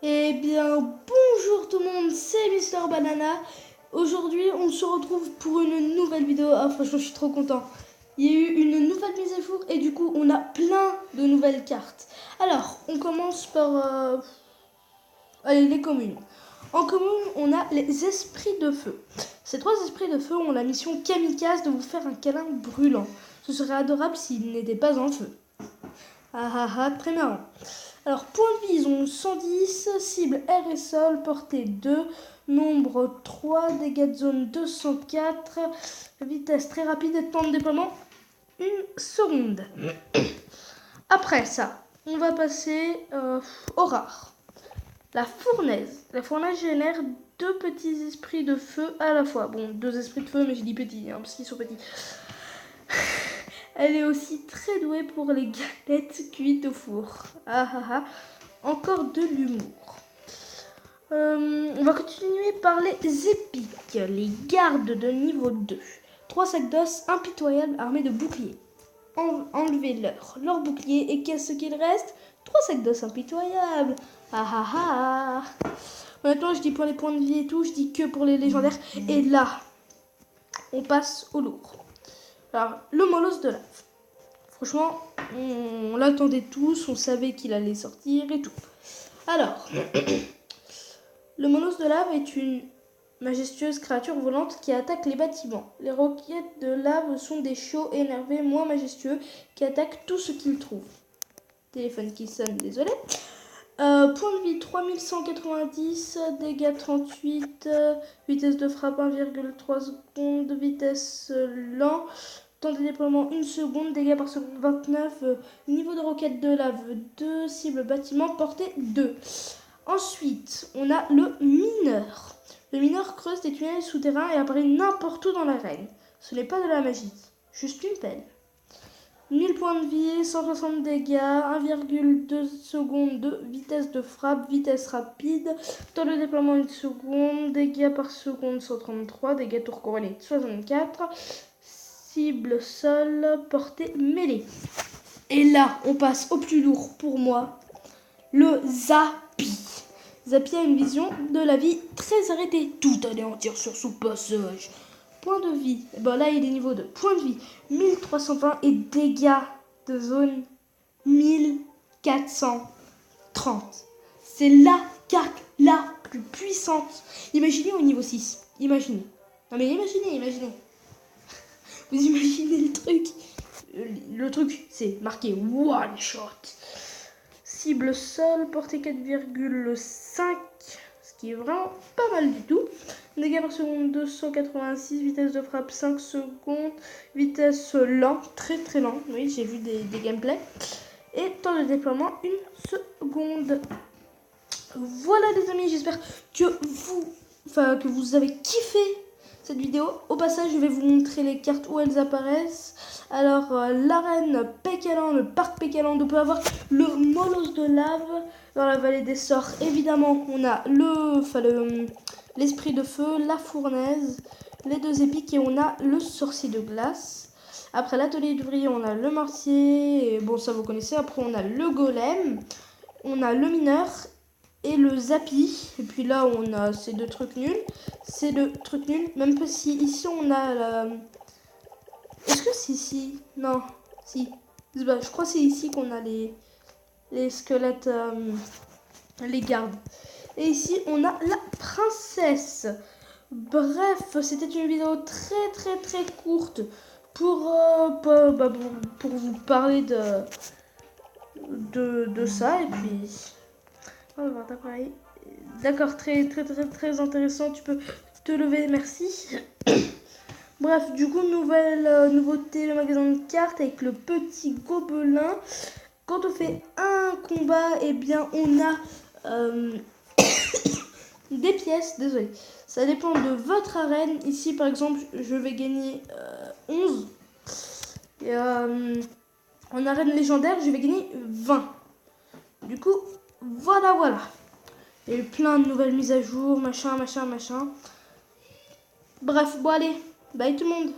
Eh bien, bonjour tout le monde, c'est Mister Banana. Aujourd'hui, on se retrouve pour une nouvelle vidéo. Ah, franchement, je suis trop content. Il y a eu une nouvelle mise à jour et du coup, on a plein de nouvelles cartes. Alors, on commence par allez, les communes. En commune, on a les esprits de feu. Ces trois esprits de feu ont la mission kamikaze de vous faire un câlin brûlant. Ce serait adorable s'ils n'étaient pas en feu. Ah ah ah, très marrant. Alors, point de vie, ils ont 110, cible air et sol, portée 2, nombre 3, dégâts de zone 204, vitesse très rapide et temps de déploiement 1 seconde. Après ça, on va passer au rare. La fournaise. La fournaise génère deux petits esprits de feu à la fois. Bon, deux esprits de feu, mais je dis petits, parce qu'ils sont petits. Elle est aussi très douée pour les galettes cuites au four. Ah ah ah. Encore de l'humour. On va continuer par les épiques, les gardes de niveau 2. 3 sacs d'os impitoyables armés de boucliers. Enlevez-leur leur bouclier et qu'est-ce qu'il reste? 3 sacs d'os impitoyables. Ah ah ah. Maintenant, je dis pour les points de vie et tout, je dis que pour les légendaires. Et là, on passe au lourd. Alors, le molosse de lave. Franchement, on l'attendait tous, on savait qu'il allait sortir et tout. Alors, le molosse de lave est une majestueuse créature volante qui attaque les bâtiments. Les roquettes de lave sont des chiots énervés moins majestueux qui attaquent tout ce qu'ils trouvent. Téléphone qui sonne, désolé. Point de vie 3190, dégâts 38, vitesse de frappe 1,3 secondes, vitesse lent, temps de déploiement 1 seconde, dégâts par seconde 29, niveau de roquette de lave 2, cible bâtiment, portée 2. Ensuite, on a le mineur. Le mineur creuse des tunnels souterrains et apparaît n'importe où dans l'arène. Ce n'est pas de la magie, juste une pelle. 1000 points de vie, 160 dégâts, 1,2 secondes de vitesse de frappe, vitesse rapide, temps de déploiement 1 seconde, dégâts par seconde 133, dégâts tour couronné 64, cible sol, portée mêlée. Et là, on passe au plus lourd pour moi, le Zappy. Zappy a une vision de la vie très arrêtée, tout anéantir sur son passage. Point de vie, ben là il est niveau 2. Point de vie, 1320 et dégâts de zone 1430. C'est la carte la plus puissante. Imaginez au niveau 6. Imaginez. Non mais imaginez. Vous imaginez le truc. Le truc, c'est marqué one shot. Cible sol, portée 4,5, ce qui est vraiment pas mal du tout. Dégâts par seconde 286, vitesse de frappe 5 secondes, vitesse lent, très très lent. Oui, j'ai vu des gameplays. Et temps de déploiement 1 seconde. Voilà les amis, j'espère que vous avez kiffé cette vidéo. Au passage, je vais vous montrer les cartes où elles apparaissent. Alors, l'arène Pécalan, le parc Pécalan, on peut avoir le molosse de lave dans la vallée des sorts. Évidemment, on a l'esprit de feu, la fournaise, les deux épiques et on a le sorcier de glace. Après l'atelier d'ouvrier, on a le mortier, et bon ça vous connaissez. Après on a le golem, on a le mineur et le Zappy. Et puis là on a ces deux trucs nuls. C'est le truc nul, même si ici on a la... Est-ce que c'est ici? Non, si. Bah, je crois que c'est ici qu'on a les squelettes, les gardes. Et ici on a la princesse. Bref, c'était une vidéo très courte pour vous parler de ça. Et puis on va voir pareil. D'accord, très intéressant. Tu peux te lever, merci. Bref, du coup, nouveauté, le magasin de cartes avec le petit gobelin. Quand on fait un combat, eh bien, on a des pièces. Désolé. Ça dépend de votre arène. Ici, par exemple, je vais gagner 11. Et en arène légendaire, je vais gagner 20. Du coup, voilà. Il y a eu plein de nouvelles mises à jour, machin. Bref, bon allez, bye tout le monde.